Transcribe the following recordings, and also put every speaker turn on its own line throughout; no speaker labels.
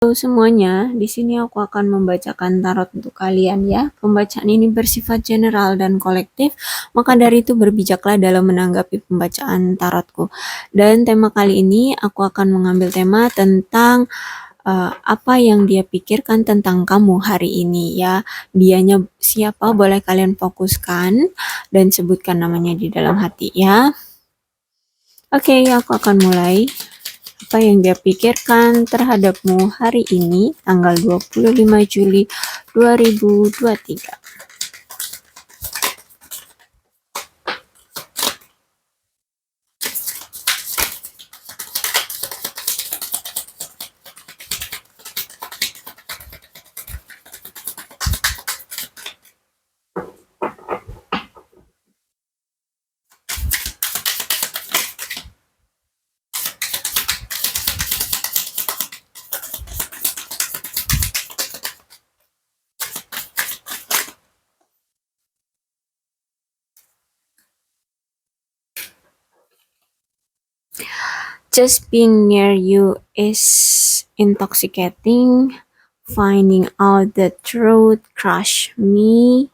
Halo semuanya, di sini aku akan membacakan tarot untuk kalian ya. Pembacaan ini bersifat general dan kolektif, maka dari itu berbijaklah dalam menanggapi pembacaan tarotku. Dan tema kali ini aku akan mengambil tema tentang apa yang dia pikirkan tentang kamu hari ini ya. Dianya siapa boleh kalian fokuskan dan sebutkan namanya di dalam hati ya. Oke, aku akan mulai. Apa yang dia pikirkan terhadapmu hari ini, tanggal 25 Juli 2023. Just being near you is intoxicating. Finding out the truth crushed me.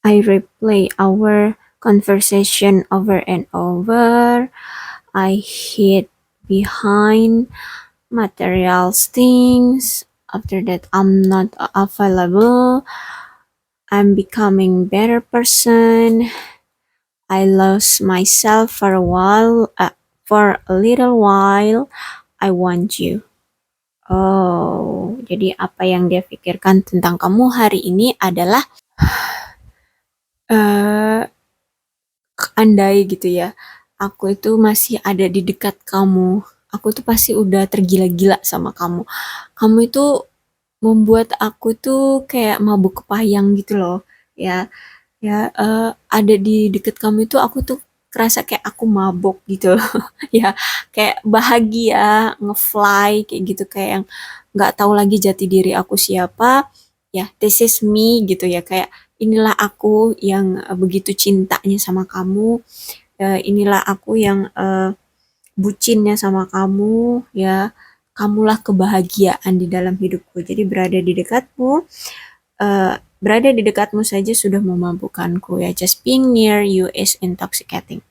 I replay our conversation over and over. I hid behind material things. After that, I'm not available. I'm becoming better person. I lost myself for a little while. I want you. Oh, jadi apa yang dia pikirkan tentang kamu hari ini adalah eh andai gitu ya, aku itu masih ada di dekat kamu, aku tuh pasti udah tergila-gila sama kamu. Kamu itu membuat aku tuh kayak mabuk kepayang gitu loh. Ya, ya ada di deket kamu itu aku tuh kerasa kayak aku mabok gitu loh. Ya, kayak bahagia, ngefly kayak gitu, kayak yang nggak tahu lagi jati diri aku siapa. Ya, this is me gitu ya, kayak inilah aku yang begitu cintanya sama kamu. Inilah aku yang bucinnya sama kamu ya. Kamulah kebahagiaan di dalam hidupku. Jadi berada di dekatmu saja sudah memabukkanku ya. Just being near you is intoxicating.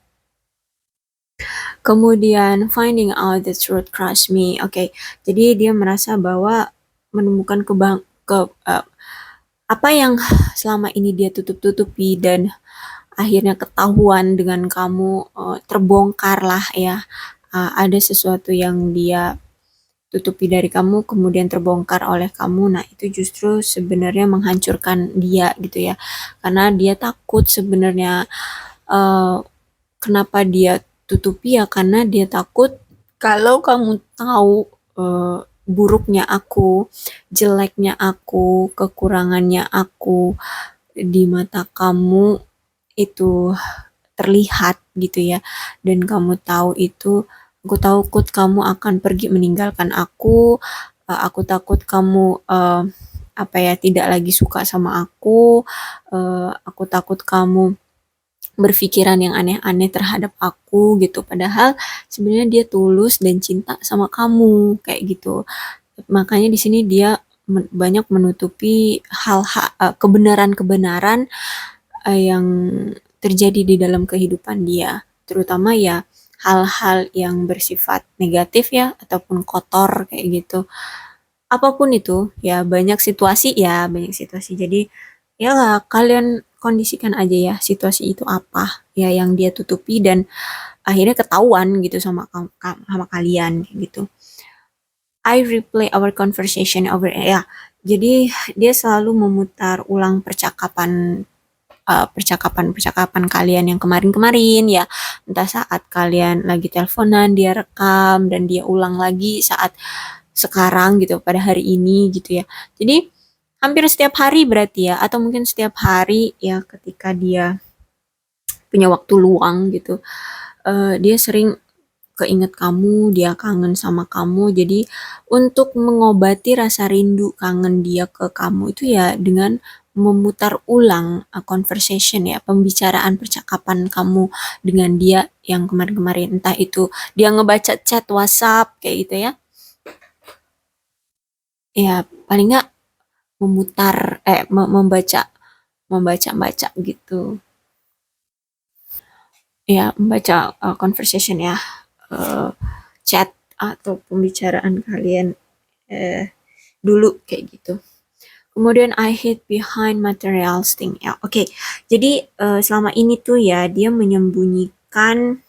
Kemudian finding out the truth crush me. Oke, jadi dia merasa bahwa menemukan apa yang selama ini dia tutup-tutupi dan akhirnya ketahuan dengan kamu, terbongkar lah ya. Ada sesuatu yang dia tutupi dari kamu kemudian terbongkar oleh kamu. Nah, itu justru sebenarnya menghancurkan dia gitu ya. Karena dia takut sebenarnya, eh, kenapa dia tutupi ya, karena dia takut kalau kamu tahu buruknya aku, jeleknya aku, kekurangannya aku di mata kamu itu terlihat gitu ya, dan kamu tahu itu, aku takut kamu akan pergi meninggalkan aku takut kamu apa ya, tidak lagi suka sama aku takut kamu berpikiran yang aneh-aneh terhadap aku gitu, padahal sebenarnya dia tulus dan cinta sama kamu kayak gitu. Makanya di sini dia banyak menutupi kebenaran-kebenaran yang terjadi di dalam kehidupan dia, terutama ya hal-hal yang bersifat negatif ya ataupun kotor kayak gitu. Apapun itu ya, banyak situasi. Jadi ya lah, kalian kondisikan aja ya situasi itu apa ya yang dia tutupi dan akhirnya ketahuan gitu sama kalian kayak gitu. I replay our conversation over ya. Jadi dia selalu memutar ulang percakapan kalian yang kemarin-kemarin ya, entah saat kalian lagi teleponan dia rekam dan dia ulang lagi saat sekarang gitu, pada hari ini gitu ya. Jadi hampir setiap hari berarti ya, atau mungkin setiap hari ya, ketika dia punya waktu luang gitu, dia sering keinget kamu, dia kangen sama kamu. Jadi untuk mengobati rasa rindu kangen dia ke kamu itu ya dengan memutar ulang conversation ya, pembicaraan percakapan kamu dengan dia yang kemarin-kemarin, entah itu dia ngebaca chat WhatsApp kayak gitu ya. Ya, paling nggak memutar membaca membaca-baca gitu. Ya, membaca conversation ya, eh, chat atau pembicaraan kalian dulu kayak gitu. Kemudian I hid behind material thing ya. Oke. Jadi selama ini tuh ya dia menyembunyikan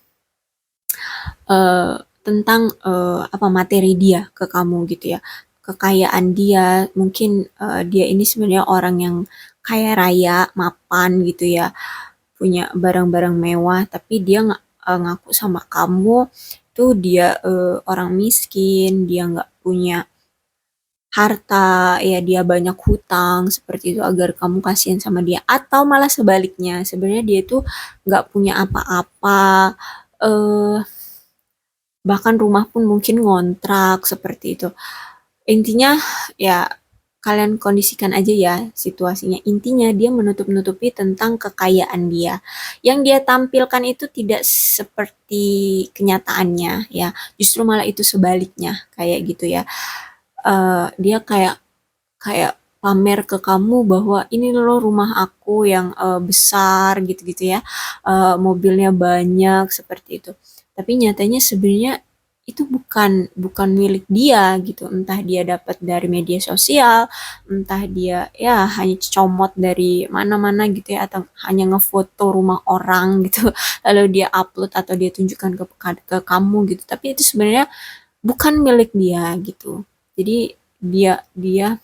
eh, tentang apa materi dia ke kamu gitu ya. Kekayaan dia, mungkin dia ini sebenarnya orang yang kaya raya, mapan gitu ya, punya barang-barang mewah, tapi dia ngaku sama kamu tuh dia orang miskin, dia nggak punya harta, ya dia banyak hutang seperti itu agar kamu kasihan sama dia, atau malah sebaliknya sebenarnya dia tuh nggak punya apa-apa, eh bahkan rumah pun mungkin ngontrak seperti itu. Intinya ya kalian kondisikan aja ya situasinya. Intinya dia menutup-nutupi tentang kekayaan dia. Yang dia tampilkan itu tidak seperti kenyataannya ya. Justru malah itu sebaliknya kayak gitu ya. Dia kayak kayak pamer ke kamu bahwa ini loh rumah aku yang besar gitu-gitu ya, mobilnya banyak seperti itu. Tapi nyatanya sebenarnya itu bukan bukan milik dia gitu. Entah dia dapat dari media sosial, entah dia ya hanya comot dari mana-mana gitu ya, atau hanya ngefoto rumah orang gitu, lalu dia upload atau dia tunjukkan ke kamu gitu. Tapi itu sebenarnya bukan milik dia gitu. Jadi dia dia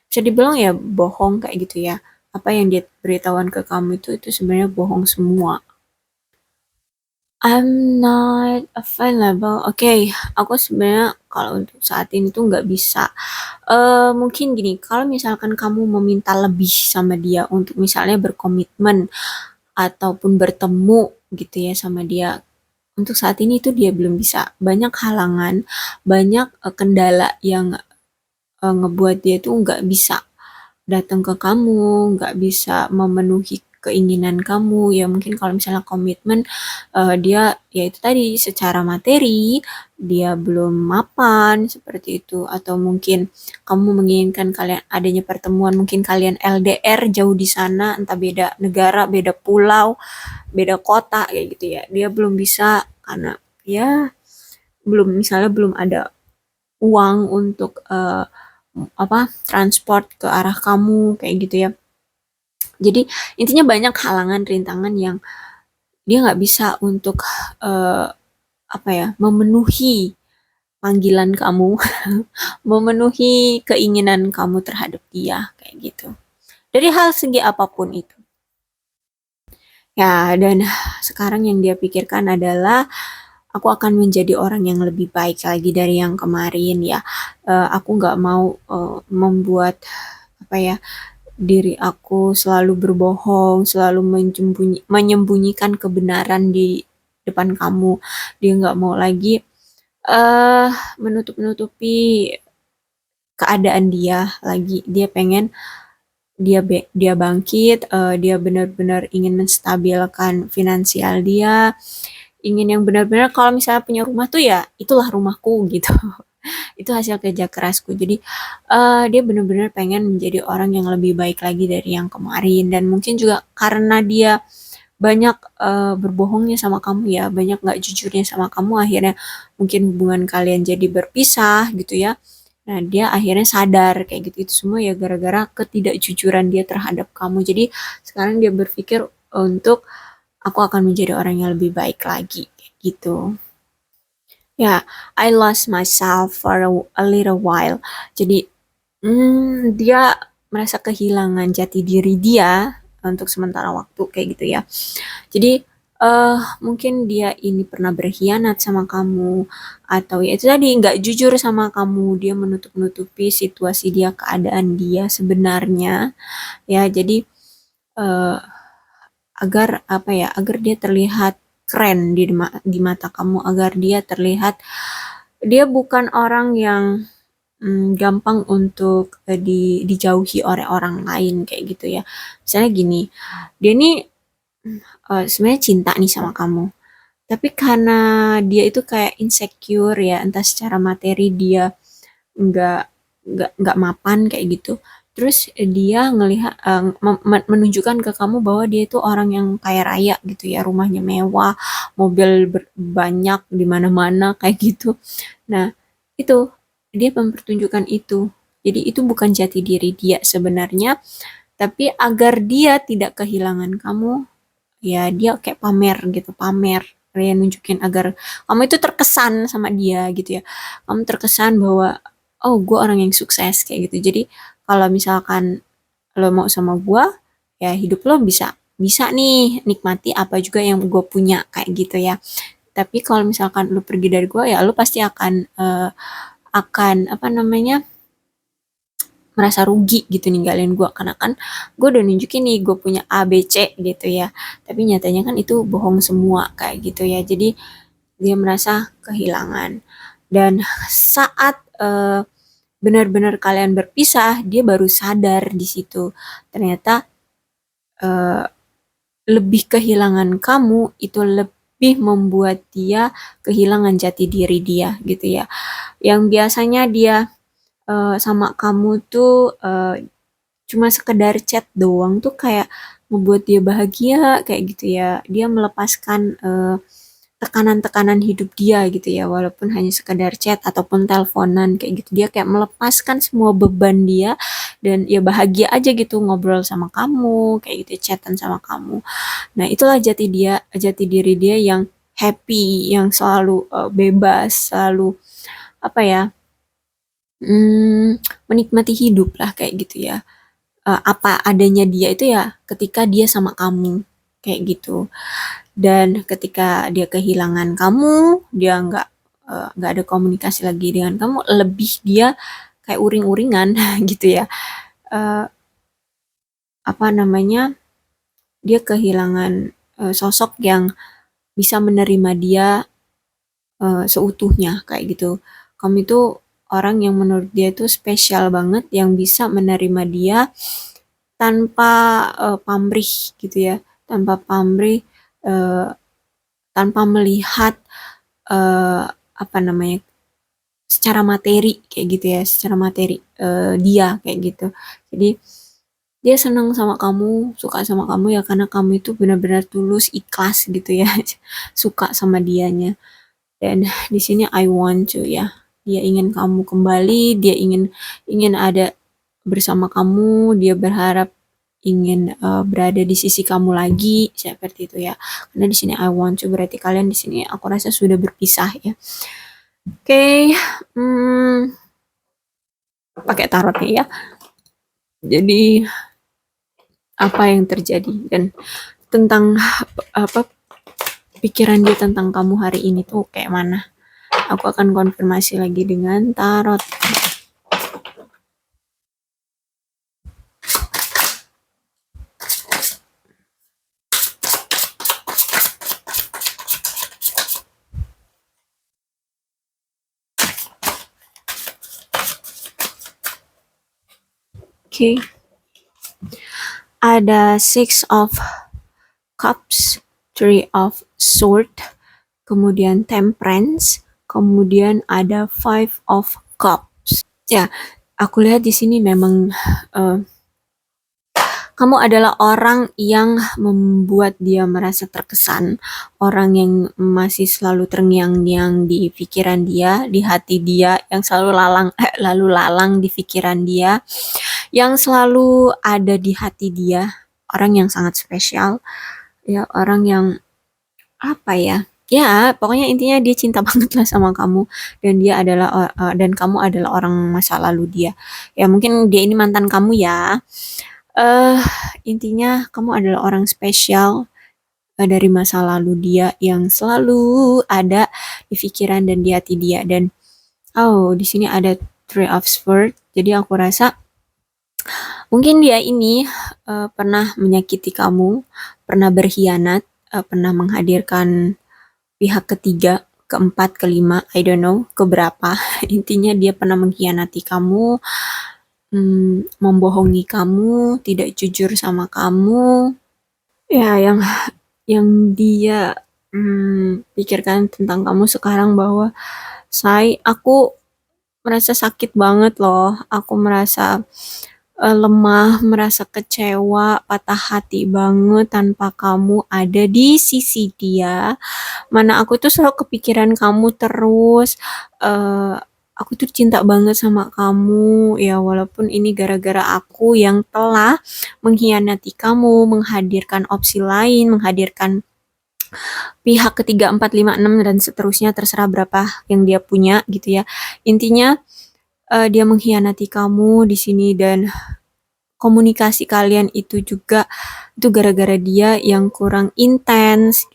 bisa dibilang ya bohong kayak gitu ya. Apa yang dia beritahuan ke kamu itu sebenarnya bohong semua. I'm not available. Oke, aku sebenarnya kalau untuk saat ini tuh nggak bisa. Mungkin gini, kalau misalkan kamu meminta lebih sama dia untuk misalnya berkomitmen ataupun bertemu gitu ya sama dia, untuk saat ini tuh dia belum bisa. Banyak halangan, banyak kendala yang ngebuat dia tuh nggak bisa datang ke kamu, nggak bisa memenuhi keinginan kamu. Ya mungkin kalau misalnya komitmen, dia ya itu tadi secara materi dia belum mapan seperti itu, atau mungkin kamu menginginkan kalian adanya pertemuan, mungkin kalian LDR jauh di sana, entah beda negara, beda pulau, beda kota kayak gitu ya. Dia belum bisa karena ya belum ada uang untuk apa transport ke arah kamu kayak gitu ya. Jadi intinya banyak halangan rintangan yang dia nggak bisa untuk eh, apa ya memenuhi panggilan kamu, memenuhi keinginan kamu terhadap dia kayak gitu. Dari hal segi apapun itu. Ya, dan sekarang yang dia pikirkan adalah aku akan menjadi orang yang lebih baik lagi dari yang kemarin ya. Aku nggak mau membuat apa ya diri aku selalu berbohong, selalu menyembunyikan kebenaran di depan kamu. Dia nggak mau lagi eh menutup-nutupi keadaan dia lagi. Dia pengen dia bangkit, dia benar-benar ingin menstabilkan finansial dia, ingin yang benar-benar kalau misalnya punya rumah tuh ya itulah rumahku gitu. Itu hasil kerja kerasku. Jadi dia benar-benar pengen menjadi orang yang lebih baik lagi dari yang kemarin, dan mungkin juga karena dia banyak berbohongnya sama kamu ya, banyak nggak jujurnya sama kamu, akhirnya mungkin hubungan kalian jadi berpisah gitu ya. Nah, dia akhirnya sadar kayak gitu, itu semua ya gara-gara ketidakjujuran dia terhadap kamu. Jadi sekarang dia berpikir untuk aku akan menjadi orang yang lebih baik lagi kayak gitu. Ya, I lost myself for a little while. Jadi, dia merasa kehilangan jati diri dia untuk sementara waktu kayak gitu ya. Jadi, mungkin dia ini pernah berkhianat sama kamu, atau ya itu tadi nggak jujur sama kamu, dia menutup-nutupi situasi dia, keadaan dia sebenarnya. Ya, jadi eh, agar apa ya, agar dia terlihat keren di mata kamu, agar dia terlihat dia bukan orang yang gampang untuk dijauhi oleh orang lain kayak gitu ya. Misalnya gini, dia nih sebenarnya cinta nih sama kamu, tapi karena dia itu kayak insecure ya, entah secara materi dia nggak nggak mapan kayak gitu. Terus dia ngelihat menunjukkan ke kamu bahwa dia itu orang yang kaya raya gitu ya, rumahnya mewah, mobil banyak di mana-mana kayak gitu. Nah, itu dia mempertunjukkan itu. Jadi itu bukan jati diri dia sebenarnya, tapi agar dia tidak kehilangan kamu, ya dia kayak pamer gitu, pamer. Dia nunjukin agar kamu itu terkesan sama dia gitu ya. Kamu terkesan bahwa, oh gue orang yang sukses kayak gitu. Jadi kalau misalkan lo mau sama gue, ya hidup lo bisa bisa nih nikmati apa juga yang gue punya kayak gitu ya. Tapi kalau misalkan lo pergi dari gue, ya lo pasti akan apa namanya, merasa rugi gitu ninggalin gue, karena kan gue udah nunjukin nih gue punya A B C gitu ya, tapi nyatanya kan itu bohong semua kayak gitu ya. Jadi dia merasa kehilangan, dan saat benar-benar kalian berpisah, dia baru sadar di situ ternyata eh, lebih kehilangan kamu itu lebih membuat dia kehilangan jati diri dia gitu ya. Yang biasanya dia sama kamu tuh cuma sekedar chat doang tuh kayak membuat dia bahagia kayak gitu ya. Dia melepaskan tekanan-tekanan hidup dia gitu ya, walaupun hanya sekedar chat ataupun teleponan kayak gitu. Dia kayak melepaskan semua beban dia, dan ya bahagia aja gitu ngobrol sama kamu kayak gitu, chatan sama kamu. Nah, itulah jati diri dia yang happy, yang selalu bebas, selalu apa ya? Menikmati hidup lah kayak gitu ya. Apa adanya dia itu ya ketika dia sama kamu kayak gitu. Dan ketika dia kehilangan kamu, dia nggak ada komunikasi lagi dengan kamu, lebih dia kayak uring-uringan gitu ya. Eh, Apa namanya? Dia kehilangan sosok yang bisa menerima dia seutuhnya kayak gitu. Kamu itu orang yang menurut dia itu spesial banget, yang bisa menerima dia tanpa pamrih gitu ya, tanpa pamrih, eh, tanpa melihat eh, apa namanya, secara materi kayak gitu ya, secara materi dia kayak gitu. Jadi dia senang sama kamu, suka sama kamu ya karena kamu itu benar-benar tulus, ikhlas gitu ya, suka sama dianya. Dan di sini I want to ya, dia ingin kamu kembali, dia ingin ingin ada bersama kamu, dia berharap ingin berada di sisi kamu lagi seperti itu ya. Karena di sini I want to berarti kalian di sini aku rasa sudah berpisah ya. Oke, pakai tarotnya ya. Jadi apa yang terjadi dan tentang apa pikiran dia tentang kamu hari ini tuh kayak mana? Aku akan konfirmasi lagi dengan tarot. Oke. Ada Six of Cups, Three of Swords, kemudian Temperance, kemudian ada Five of Cups. Ya, aku lihat di sini memang uh, kamu adalah orang yang membuat dia merasa terkesan, orang yang masih selalu terngiang-ngiang di pikiran dia, di hati dia, yang selalu lalu lalang di pikiran dia, yang selalu ada di hati dia, orang yang sangat spesial, ya orang yang apa ya? Ya, pokoknya intinya dia cinta banget lah sama kamu, dan dia adalah dan kamu adalah orang masa lalu dia. Ya mungkin dia ini mantan kamu ya. eh Intinya kamu adalah orang spesial dari masa lalu dia yang selalu ada di pikiran dan di hati dia. Dan oh, di sini ada Three of Swords. Jadi aku rasa mungkin dia ini pernah menyakiti kamu, pernah berkhianat, pernah menghadirkan pihak ketiga keempat, kelima, I don't know, keberapa. Intinya dia pernah mengkhianati kamu, membohongi kamu, tidak jujur sama kamu. Ya, yang dia pikirkan tentang kamu sekarang bahwa aku merasa sakit banget loh. Aku merasa lemah, merasa kecewa, patah hati banget tanpa kamu ada di sisi dia. Mana aku tuh selalu kepikiran kamu terus. eh aku tuh cinta banget sama kamu. Ya walaupun ini gara-gara aku yang telah mengkhianati kamu, menghadirkan opsi lain, menghadirkan pihak ketiga, empat, lima, enam, dan seterusnya, terserah berapa yang dia punya gitu ya. Intinya dia mengkhianati kamu di sini, dan komunikasi kalian itu juga itu gara-gara dia yang kurang intens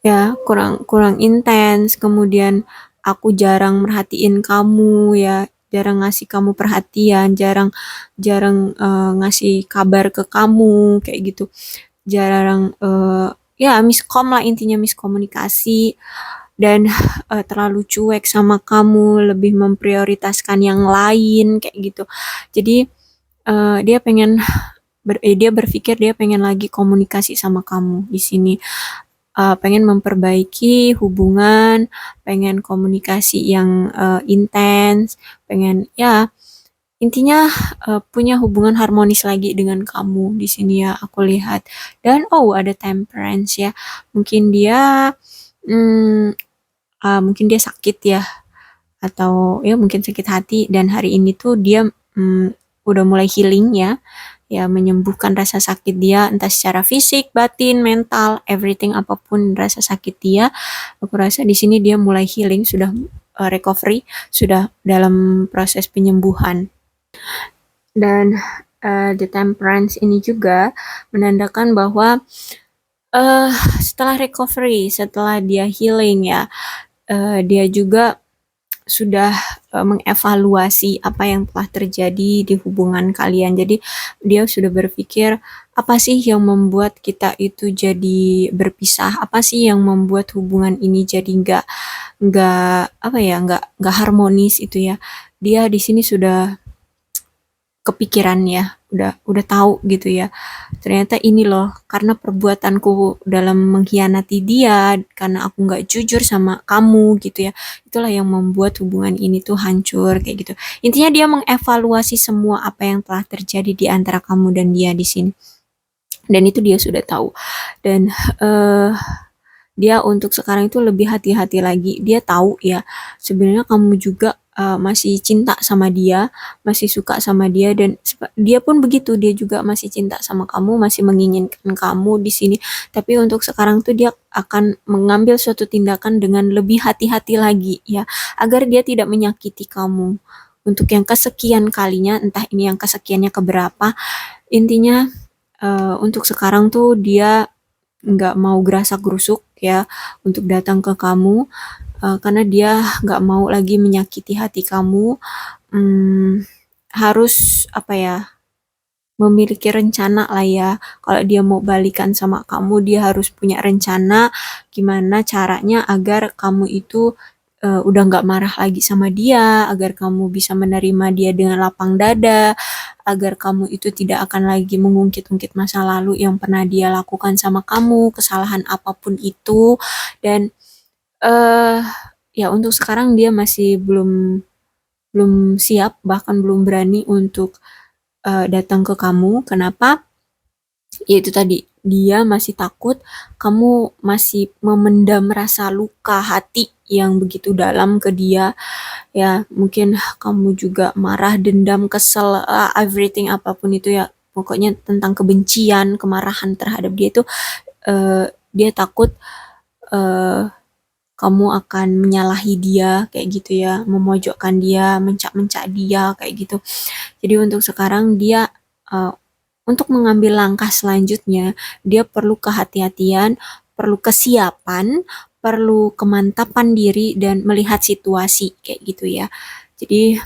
ya, kurang kurang intens. Kemudian aku jarang merhatiin kamu ya, jarang ngasih kamu perhatian, jarang jarang ngasih kabar ke kamu kayak gitu, jarang ya miskom lah, intinya miskomunikasi, dan terlalu cuek sama kamu, lebih memprioritaskan yang lain kayak gitu. Jadi dia pengen dia berpikir dia pengen lagi komunikasi sama kamu di sini. Pengen memperbaiki hubungan, pengen komunikasi yang intens, pengen ya intinya punya hubungan harmonis lagi dengan kamu di sini ya, aku lihat. Dan ada temperance ya. Mungkin dia hmm, mungkin dia sakit ya, atau ya mungkin sakit hati, dan hari ini tuh dia udah mulai healing ya, ya menyembuhkan rasa sakit dia, entah secara fisik, batin, mental, everything, apapun rasa sakit dia. Aku rasa di sini dia mulai healing, sudah recovery, sudah dalam proses penyembuhan. Dan the temperance ini juga menandakan bahwa setelah recovery, setelah dia healing ya, dia juga sudah mengevaluasi apa yang telah terjadi di hubungan kalian. Jadi dia sudah berpikir, apa sih yang membuat kita itu jadi berpisah? Apa sih yang membuat hubungan ini jadi nggak apa ya, nggak harmonis itu ya? Dia di sini sudah kepikiran ya, udah tahu gitu ya. Ternyata ini loh, karena perbuatanku dalam mengkhianati dia, karena aku nggak jujur sama kamu gitu ya. Itulah yang membuat hubungan ini tuh hancur kayak gitu. Intinya dia mengevaluasi semua apa yang telah terjadi di antara kamu dan dia di sini. Dan itu dia sudah tahu. Dan dia untuk sekarang itu lebih hati-hati lagi. Dia tahu ya, sebenarnya kamu juga masih cinta sama dia, masih suka sama dia, dan dia pun begitu, dia juga masih cinta sama kamu, masih menginginkan kamu di sini. Tapi untuk sekarang tuh dia akan mengambil suatu tindakan dengan lebih hati-hati lagi ya, agar dia tidak menyakiti kamu. Untuk yang kesekian kalinya, entah ini yang kesekiannya keberapa, intinya untuk sekarang tuh dia nggak mau gerasak gerusuk ya untuk datang ke kamu, karena dia nggak mau lagi menyakiti hati kamu. Harus apa ya, memiliki rencana lah ya. Kalau dia mau balikan sama kamu, dia harus punya rencana gimana caranya agar kamu itu udah nggak marah lagi sama dia, agar kamu bisa menerima dia dengan lapang dada, agar kamu itu tidak akan lagi mengungkit-ungkit masa lalu yang pernah dia lakukan sama kamu, kesalahan apapun itu. Dan eh ya untuk sekarang dia masih belum belum siap, bahkan belum berani untuk datang ke kamu. Kenapa? Ya itu tadi, dia masih takut kamu masih memendam rasa luka hati yang begitu dalam ke dia. Ya mungkin kamu juga marah, dendam, kesel, everything apapun itu ya, pokoknya tentang kebencian, kemarahan terhadap dia itu, dia takut eh, kamu akan menyalahi dia kayak gitu ya, memojokkan dia, mencak-mencak dia kayak gitu. Jadi untuk sekarang dia uh, untuk mengambil langkah selanjutnya, dia perlu kehati-hatian, perlu kesiapan, perlu kemantapan diri, dan melihat situasi kayak gitu ya. Jadi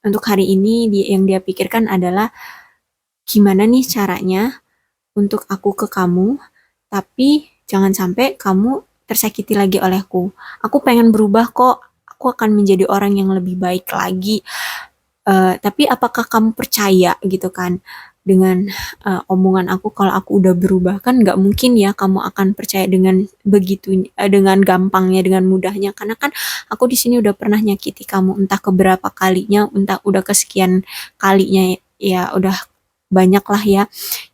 untuk hari ini yang dia pikirkan adalah gimana nih caranya untuk aku ke kamu, tapi jangan sampai kamu tersakiti lagi olehku. Aku pengen berubah kok. Aku akan menjadi orang yang lebih baik lagi. Tapi apakah kamu percaya gitu kan dengan omongan aku kalau aku udah berubah? Kan nggak mungkin ya kamu akan percaya dengan begitu, dengan gampangnya, dengan mudahnya. Karena kan aku di sini udah pernah nyakiti kamu entah keberapa kalinya, entah udah kesekian kalinya ya udah banyak lah ya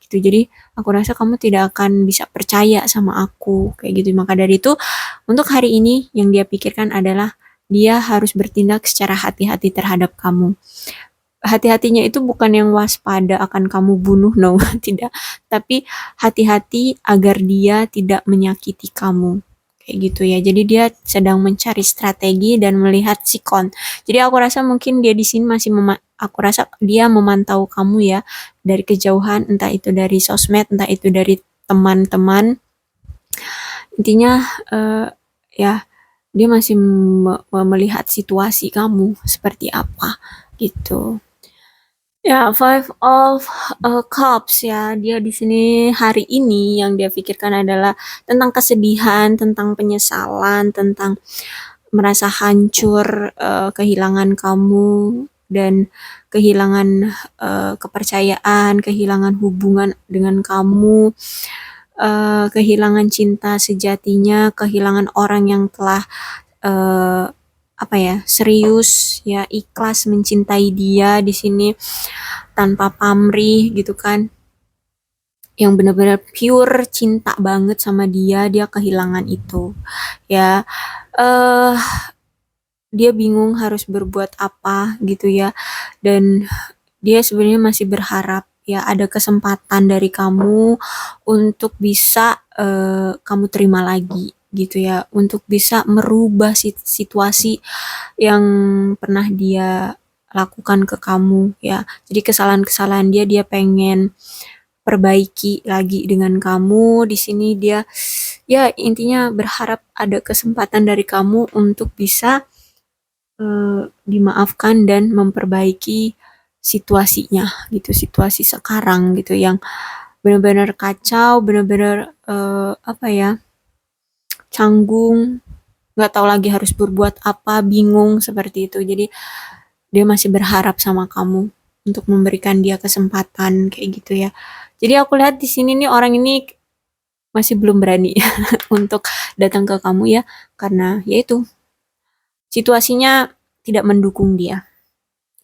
gitu. Jadi aku rasa kamu tidak akan bisa percaya sama aku kayak gitu. Maka dari itu untuk hari ini yang dia pikirkan adalah dia harus bertindak secara hati-hati terhadap kamu. Hati-hatinya itu bukan yang waspada akan kamu bunuh, no, tidak. Tapi hati-hati agar dia tidak menyakiti kamu. Kayak gitu ya. Jadi dia sedang mencari strategi dan melihat sikon. Jadi aku rasa mungkin dia di sini masih aku rasa dia memantau kamu ya dari kejauhan, entah itu dari sosmed, entah itu dari teman-teman. Intinya ya dia masih melihat situasi kamu seperti apa gitu. Ya, Five of Cups ya. Dia di sini hari ini yang dia pikirkan adalah tentang kesedihan, tentang penyesalan, tentang merasa hancur, kehilangan kamu dan kehilangan kepercayaan, kehilangan hubungan dengan kamu, kehilangan cinta sejatinya, kehilangan orang yang telah apa ya, serius ya, ikhlas mencintai dia di sini tanpa pamrih gitu kan, yang benar-benar pure cinta banget sama dia kehilangan itu ya. eh Dia bingung harus berbuat apa gitu ya, dan dia sebenarnya masih berharap ya ada kesempatan dari kamu untuk bisa kamu terima lagi gitu ya, untuk bisa merubah situasi yang pernah dia lakukan ke kamu ya. Jadi kesalahan-kesalahan dia pengen perbaiki lagi dengan kamu. Di sini dia ya intinya berharap ada kesempatan dari kamu untuk bisa dimaafkan dan memperbaiki situasinya gitu, situasi sekarang gitu yang benar-benar kacau, benar-benar apa ya, canggung, nggak tahu lagi harus berbuat apa, bingung seperti itu. Jadi dia masih berharap sama kamu untuk memberikan dia kesempatan kayak gitu ya. Jadi aku lihat di sini nih orang ini masih belum berani untuk datang ke kamu ya, karena yaitu situasinya tidak mendukung dia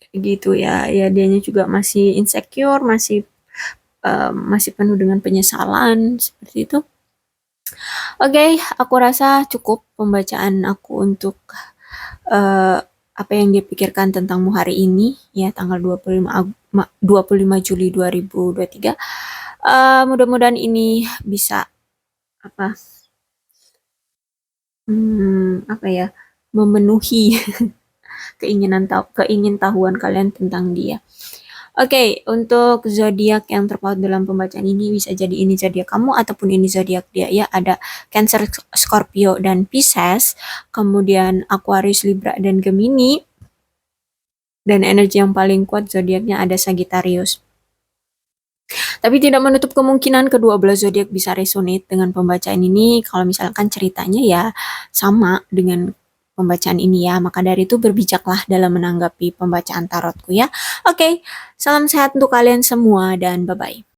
gitu ya. Ya dianya juga masih insecure, masih penuh dengan penyesalan seperti itu. Oke, aku rasa cukup pembacaan aku untuk uh, apa yang dia pikirkan tentangmu hari ini ya, tanggal 25 Juli 2023. Mudah-mudahan ini bisa apa apa ya, memenuhi keingintahuan kalian tentang dia. Oke, untuk zodiak yang terpaut dalam pembacaan ini bisa jadi ini zodiak kamu ataupun ini zodiak dia ya. Ada Cancer, Scorpio dan Pisces, kemudian Aquarius, Libra dan Gemini. Dan energi yang paling kuat zodiaknya ada Sagittarius. Tapi tidak menutup kemungkinan kedua belah zodiak bisa resonate dengan pembacaan ini kalau misalkan ceritanya ya sama dengan pembacaan ini ya. Maka dari itu berbijaklah dalam menanggapi pembacaan tarotku ya. Oke, salam sehat untuk kalian semua dan bye-bye.